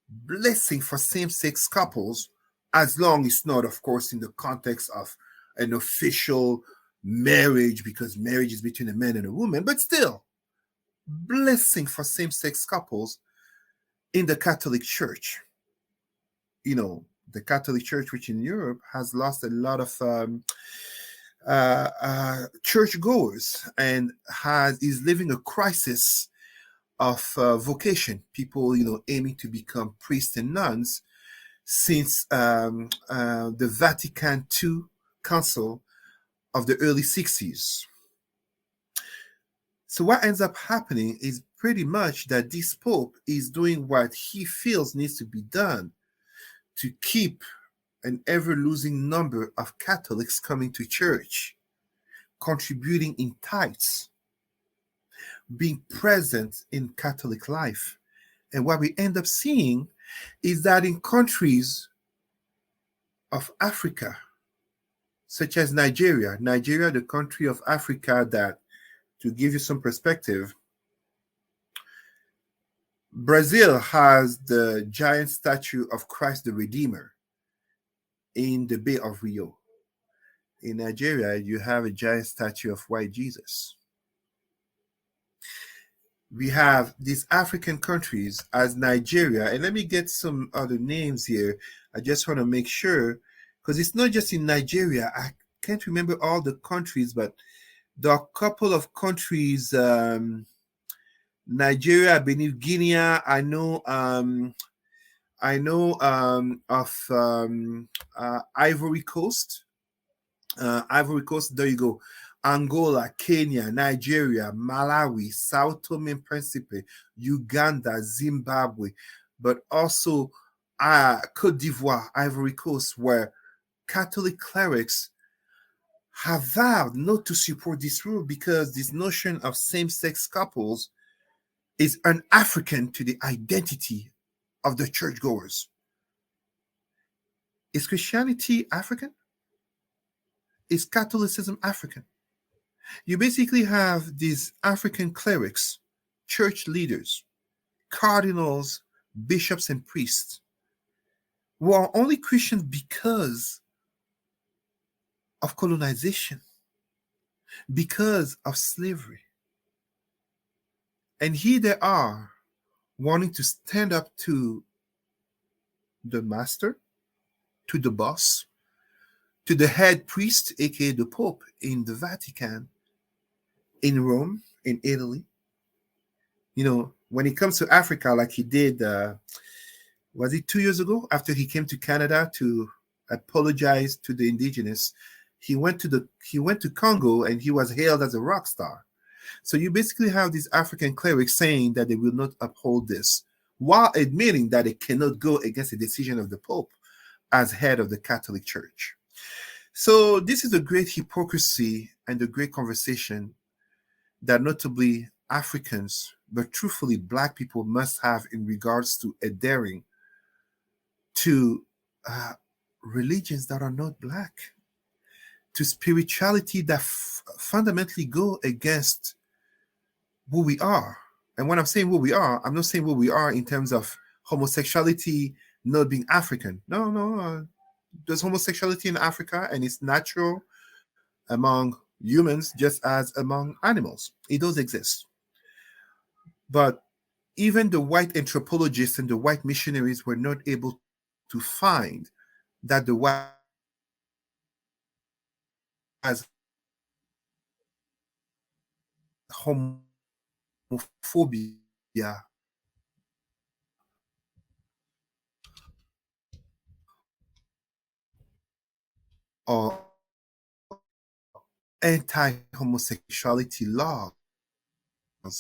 blessing for same-sex couples, as long it's not, of course, in the context of an official marriage, because marriage is between a man and a woman, but still, blessing for same-sex couples in the Catholic Church. You know, the Catholic Church, which in Europe has lost a lot of churchgoers and is living a crisis of vocation. People, aiming to become priests and nuns since the Vatican II Council of the early 60s. So what ends up happening is pretty much that this Pope is doing what he feels needs to be done to keep an ever-losing number of Catholics coming to church, contributing in tithes, being present in Catholic life. And what we end up seeing is that in countries of Africa, such as Nigeria, the country of Africa that, to give you some perspective, Brazil has the giant statue of Christ the Redeemer in the Bay of Rio. In Nigeria, you have a giant statue of white Jesus. We have these African countries as Nigeria, and let me get some other names here. I just want to make sure, because it's not just in Nigeria. I can't remember all the countries, but there are a couple of countries, Nigeria, Benin, Guinea. I know of Ivory Coast. Ivory Coast, there you go. Angola, Kenya, Nigeria, Malawi, Sao Tome and Principe, Uganda, Zimbabwe, but also Cote d'Ivoire, Ivory Coast, where Catholic clerics have vowed not to support this rule because this notion of same-sex couples is un-African to the identity of the churchgoers. Is Christianity African? Is Catholicism African? You basically have these African clerics, church leaders, cardinals, bishops, and priests who are only Christians because of colonization, because of slavery. And here they are wanting to stand up to the master, to the boss, to the head priest, aka the Pope in the Vatican, in Rome, in Italy. When it comes to Africa, like he did, was it 2 years ago, after he came to Canada to apologize to the indigenous, he went to Congo and he was hailed as a rock star. So you basically have these African clerics saying that they will not uphold this, while admitting that it cannot go against the decision of the Pope as head of the Catholic Church. So this is a great hypocrisy and a great conversation that notably Africans, but truthfully Black people, must have in regards to adhering to religions that are not Black, to spirituality that fundamentally go against who we are. And when I'm saying who we are, I'm not saying who we are in terms of homosexuality not being African. No. There's homosexuality in Africa, and it's natural among humans just as among animals. It does exist. But even the white anthropologists and the white missionaries were not able to find that the white has homophobia or anti-homosexuality laws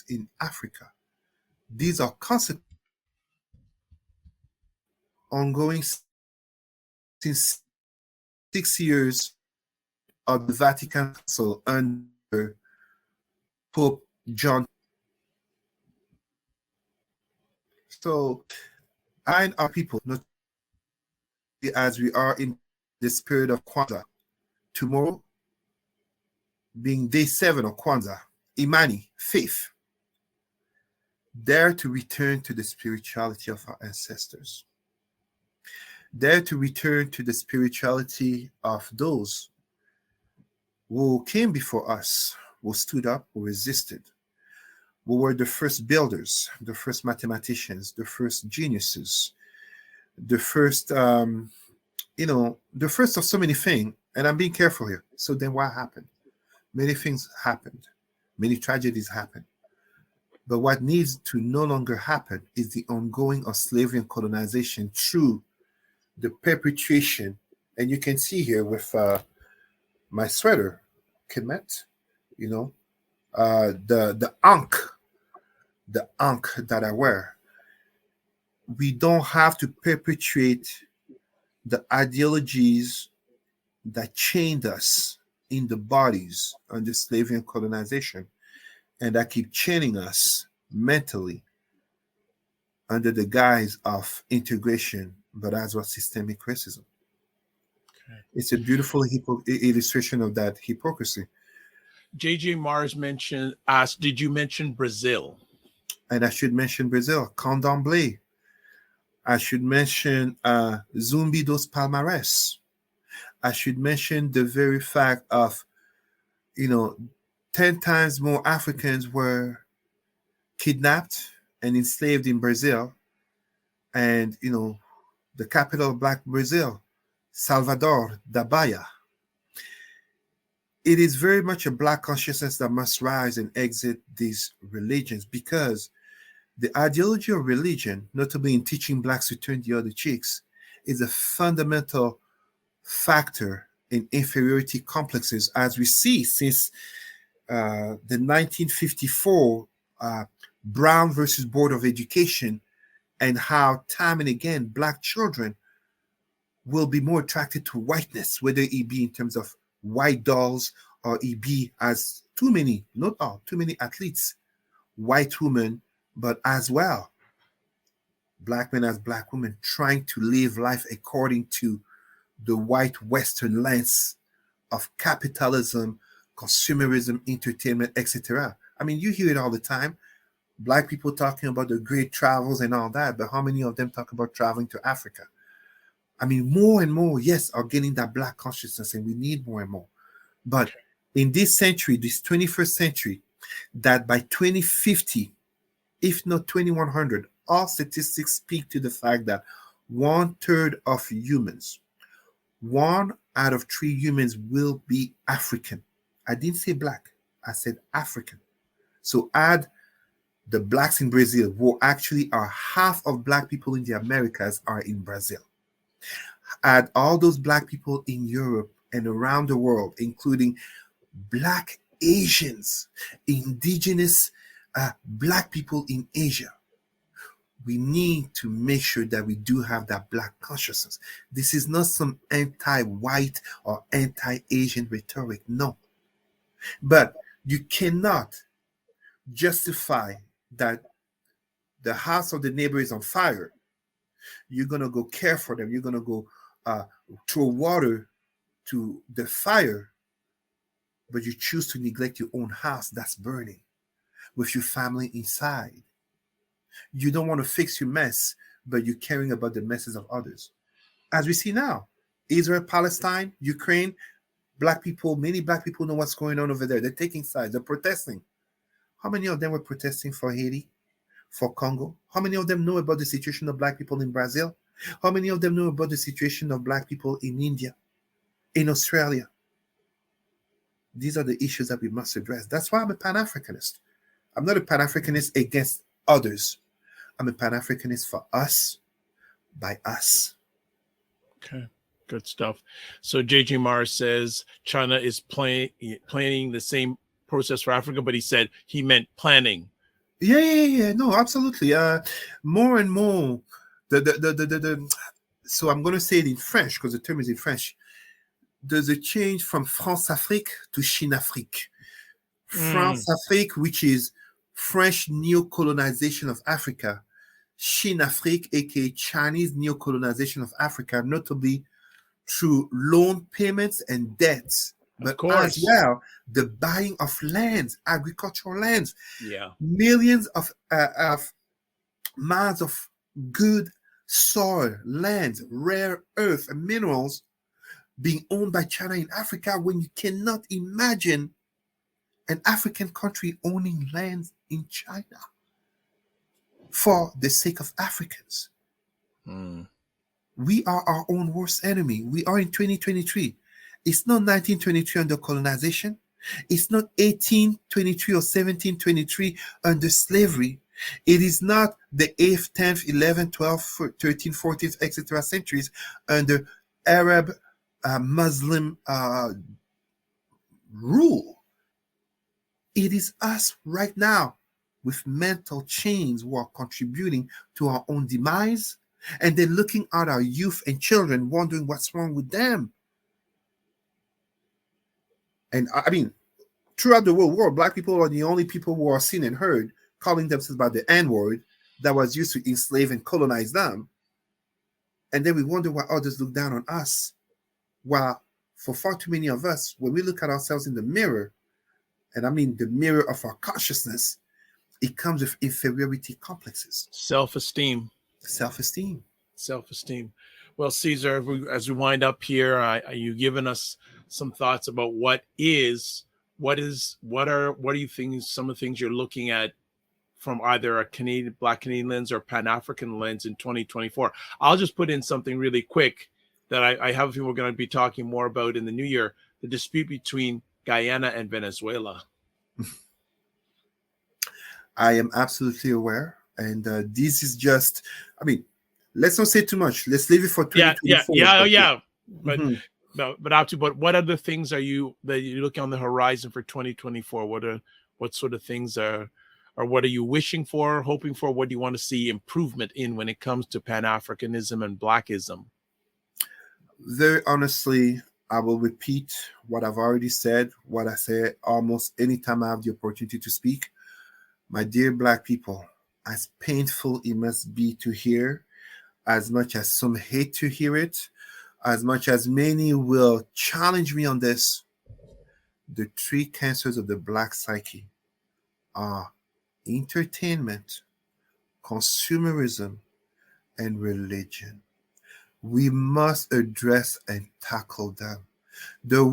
in Africa. These are constant, ongoing since 6 years of the Vatican Council under Pope John. So, I and our people, not as we are in the spirit of Kwanzaa, tomorrow being day 7 of Kwanzaa, Imani, faith, dare to return to the spirituality of our ancestors. Dare to return to the spirituality of those who came before us, who stood up, who resisted, who were the first builders, the first mathematicians, the first geniuses, the first, the first of so many things. And I'm being careful here. So then what happened? Many things happened. Many tragedies happened. But what needs to no longer happen is the ongoing of slavery and colonization through the perpetration. And you can see here with my sweater, Kemet, the ankh that I wear. We don't have to perpetuate the ideologies that chained us in the bodies under slavery and colonization, and that keep chaining us mentally under the guise of integration, but as well systemic racism. Okay. It's a beautiful illustration of that hypocrisy. JJ Mars asked, did you mention Brazil? And I should mention Brazil, Candomblé. I should mention Zumbi dos Palmares. I should mention the very fact of, 10 times more Africans were kidnapped and enslaved in Brazil. And, the capital of Black Brazil, Salvador da Bahia. It is very much a Black consciousness that must rise and exit these religions, because the ideology of religion, notably in teaching Blacks to turn the other cheeks, is a fundamental factor in inferiority complexes, as we see since the 1954 Brown versus Board of Education, and how time and again Black children will be more attracted to whiteness, whether it be in terms of white dolls or it be as too many athletes, white women, but as well Black men as Black women trying to live life according to the white Western lens of capitalism, consumerism, entertainment, etc. I mean, you hear it all the time. Black people talking about the great travels and all that, but how many of them talk about traveling to Africa? I mean, more and more, yes, are getting that Black consciousness, and we need more and more. But in this century, this 21st century, that by 2050, if not 2100, all statistics speak to the fact that 1/3 of humans, 1 out of 3 humans will be African. I didn't say Black, I said African. So add the Blacks in Brazil, who actually are half of Black people in the Americas are in Brazil. Add all those Black people in Europe and around the world, including Black Asians, indigenous Black people in Asia. We need to make sure that we do have that Black consciousness. This is not some anti-white or anti-Asian rhetoric, no. But you cannot justify that the house of the neighbor is on fire. You're going to go care for them. You're going to go throw water to the fire, but you choose to neglect your own house that's burning with your family inside. You don't want to fix your mess, but you're caring about the messes of others. As we see now, Israel, Palestine, Ukraine, Black people, many Black people know what's going on over there. They're taking sides. They're protesting. How many of them were protesting for Haiti, for Congo? How many of them know about the situation of Black people in Brazil? How many of them know about the situation of Black people in India, in Australia? These are the issues that we must address. That's why I'm a Pan-Africanist. I'm not a Pan-Africanist against others. I'm a Pan-Africanist for us, by us. Okay, good stuff. So JJ Mars says China is planning the same process for Africa, but he meant planning. Yeah. No, absolutely. More and more, so I'm going to say it in French because the term is in French. there's a change from France-Afrique to Chine-Afrique. Mm. France-Afrique, which is French neo-colonization of Africa. Chine-Afrique, aka Chinese neo-colonization of Africa, notably through loan payments and debts, but as well the buying of lands, agricultural lands. Yeah, Millions of miles of good soil, lands, rare earth and minerals being owned by China in Africa, when you cannot imagine an African country owning lands in China for the sake of Africans. Mm. We are our own worst enemy. We are in 2023. It's not 1923 under colonization. It's not 1823 or 1723 under slavery. It is not the 8th, 10th, 11th, 12th, 13th, 14th, etc. centuries under Arab Muslim rule. It is us right now with mental chains who are contributing to our own demise, and then looking at our youth and children wondering what's wrong with them. And I mean, throughout the whole world, Black people are the only people who are seen and heard calling themselves by the N-word that was used to enslave and colonize them. And then we wonder why others look down on us. While for far too many of us, when we look at ourselves in the mirror, and I mean the mirror of our consciousness, it comes with inferiority complexes. Self-esteem. Self-esteem. Self-esteem. Well, Cesar, as we wind up here, are you giving us some thoughts about what are you thinking, some of the things you're looking at from either a Black Canadian lens or Pan-African lens in 2024? I'll just put in something really quick that I have a feeling we're going to be talking more about in the new year, the dispute between Guyana and Venezuela. I am absolutely aware. And this is just, I mean, let's not say too much. Let's leave it for 2024. Yeah. But what other things that you're looking on the horizon for 2024? What sort of things or what are you wishing for, hoping for? What do you want to see improvement in when it comes to Pan-Africanism and Blackism? Very honestly, I will repeat what I've already said, what I say almost anytime I have the opportunity to speak. My dear Black people, as painful it must be to hear, as much as some hate to hear it, as much as many will challenge me on this, the three cancers of the Black psyche are entertainment, consumerism, and religion. We must address and tackle them. There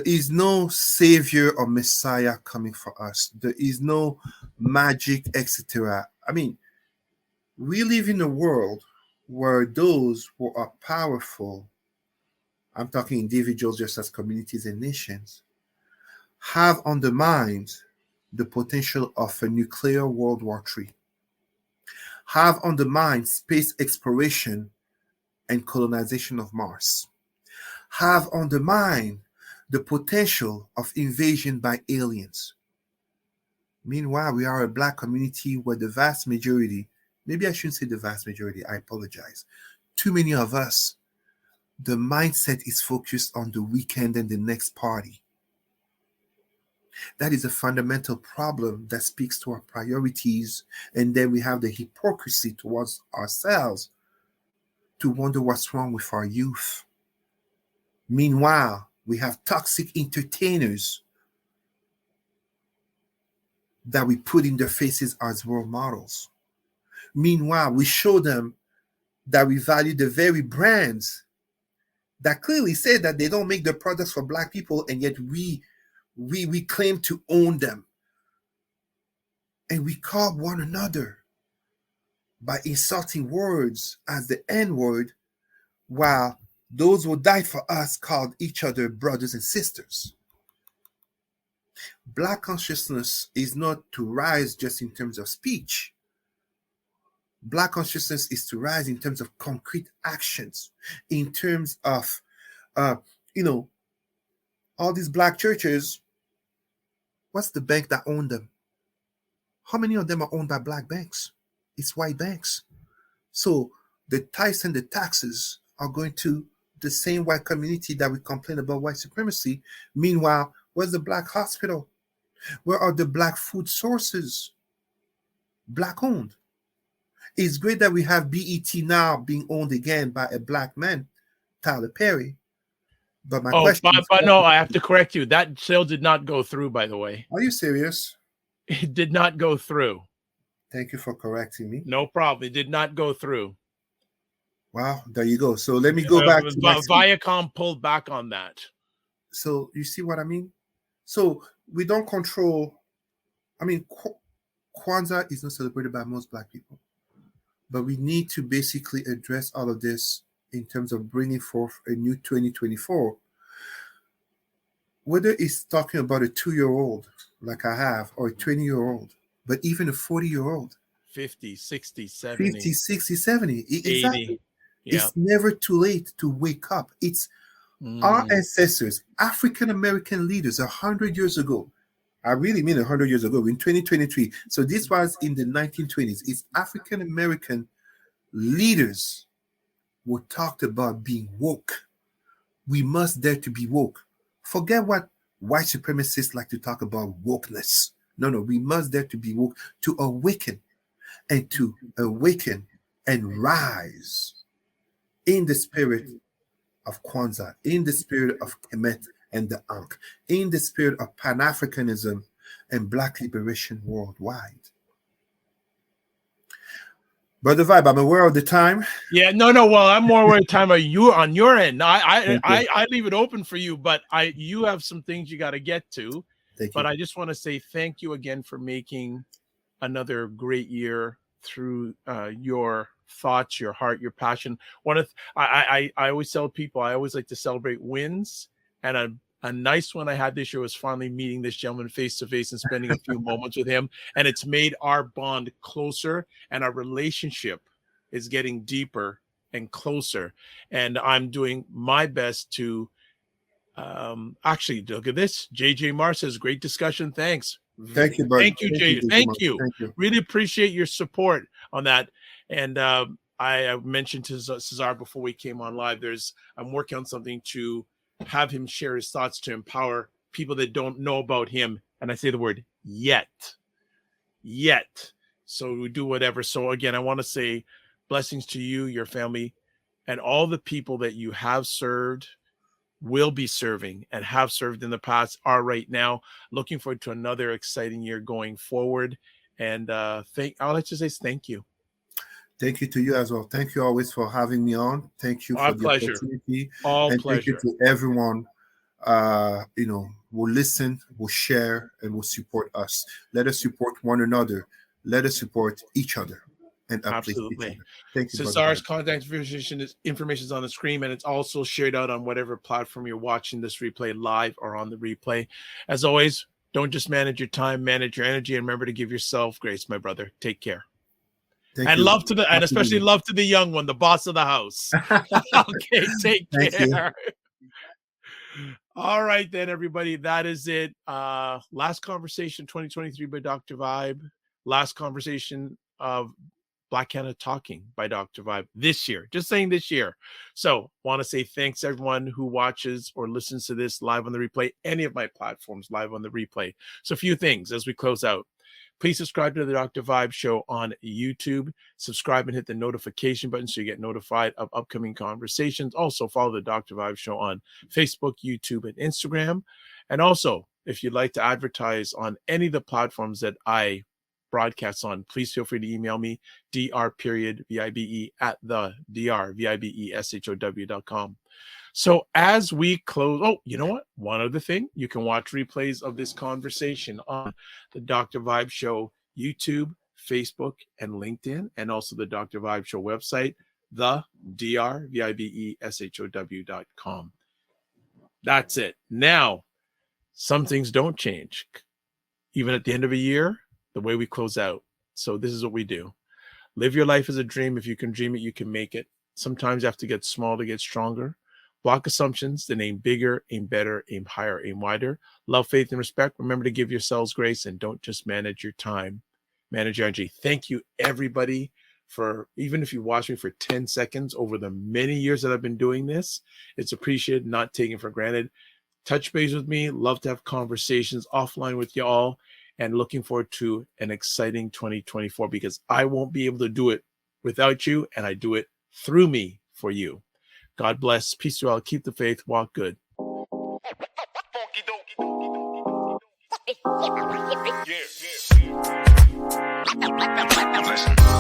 is no savior or messiah coming for us. There is no magic, etc. I mean, we live in a world where those who are powerful, I'm talking individuals just as communities and nations, have undermined the potential of a nuclear World War III, have undermined space exploration and colonization of Mars, have undermined the potential of invasion by aliens. Meanwhile, we are a Black community where the vast majority, maybe I shouldn't say the vast majority, I apologize. Too many of us, the mindset is focused on the weekend and the next party. That is a fundamental problem that speaks to our priorities. And then we have the hypocrisy towards ourselves to wonder what's wrong with our youth. Meanwhile, we have toxic entertainers that we put in their faces as role models. Meanwhile, we show them that we value the very brands that clearly say that they don't make the products for Black people, and yet we claim to own them. And we call one another by insulting words as the N-word, while those who died for us called each other brothers and sisters. Black consciousness is not to rise just in terms of speech. Black consciousness is to rise in terms of concrete actions, in terms of, all these Black churches. What's the bank that owned them? How many of them are owned by Black banks? It's white banks. So the tithes and the taxes are going to the same white community that we complain about white supremacy. Meanwhile, where's the black hospital? Where are the black food sources? Black owned. It's great that we have BET now being owned again by a black man, Tyler Perry. But my question is, but no, I have to correct you. That sale did not go through, by the way. Are you serious? It did not go through. Thank you for correcting me. No problem. It did not go through. Wow, there you go. So let me go back to Viacom pulled back on that. So you see what I mean? So we don't control. I mean, Kwanzaa is not celebrated by most black people, but we need to basically address all of this in terms of bringing forth a new 2024. Whether it's talking about a 2-year-old like I have, or a 20-year-old, but even a 40-year-old, 50, 60, 70, 50, 60, 70, 80. exactly. Yeah. It's never too late to wake up. It's our ancestors, African American leaders, 100 years ago. I really mean 100 years ago, in 2023. So this was in the 1920s. It's African American leaders who talked about being woke. We must dare to be woke. Forget what white supremacists like to talk about wokeness. No, we must dare to be woke, to awaken and rise in the spirit of Kwanzaa, in the spirit of Kemet and the Ankh, in the spirit of Pan-Africanism and Black liberation worldwide. Brother Vibe, I'm aware of the time. Yeah, no. Well, I'm more aware of the time on your end. I leave it open for you, but you have some things you got to get to. But I just want to say thank you again for making another great year through your thoughts, your heart, your passion. I always tell people I always like to celebrate wins, and a nice one I had this year was finally meeting this gentleman face to face and spending a few moments with him, and it's made our bond closer, and our relationship is getting deeper and closer. And I'm doing my best to actually look at this. JJ Mar says, great discussion. Thanks. Thank you, buddy. Thank you, JJ. Thank you. Really appreciate your support on that. And I mentioned to Cesar before we came on live, I'm working on something to have him share his thoughts to empower people that don't know about him. And I say the word yet. So we do whatever. So again, I want to say blessings to you, your family, and all the people that you have served, will be serving, and have served in the past, are right now. Looking forward to another exciting year going forward. And I'll let you say thank you. Thank you to you as well. Thank you always for having me on. Thank you for the opportunity. And thank you to everyone will listen, will share, and will support us. Let us support one another. Let us support each other and uplift each other. Thank you. Cesar's contact information is on the screen, and it's also shared out on whatever platform you're watching this replay live or on the replay. As always, don't just manage your time, manage your energy, and remember to give yourself grace, my brother. Take care. And love to and especially love to the young one, the boss of the house. Okay, take care. All right, then, everybody. That is it. Last conversation 2023 by Dr. Vibe. Last conversation of Black Canada Talking by Dr. Vibe this year. Just saying this year. So want to say thanks everyone who watches or listens to this live on the replay, any of my platforms live on the replay. So a few things as we close out. Please subscribe to the Dr. Vibe Show on YouTube. Subscribe and hit the notification button so you get notified of upcoming conversations. Also, follow the Dr. Vibe Show on Facebook, YouTube, and Instagram. And also, if you'd like to advertise on any of the platforms that I broadcast on, please feel free to email me, dr.vibe at the drvibeshow.com. So as we close, you know what? One other thing, you can watch replays of this conversation on the Dr. Vibe Show YouTube, Facebook, and LinkedIn, and also the Dr. Vibe Show website, the drvibeshow.com. That's it. Now, some things don't change. Even at the end of a year, the way we close out. So this is what we do. Live your life as a dream. If you can dream it, you can make it. Sometimes you have to get small to get stronger. Block assumptions, then aim bigger, aim better, aim higher, aim wider. Love, faith, and respect. Remember to give yourselves grace, and don't just manage your time, manage your energy. Thank you, everybody, for, even if you watch me for 10 seconds over the many years that I've been doing this. It's appreciated, not taken for granted. Touch base with me. Love to have conversations offline with y'all, and looking forward to an exciting 2024, because I won't be able to do it without you, and I do it through me for you. God bless. Peace to all. Keep the faith. Walk good. Listen.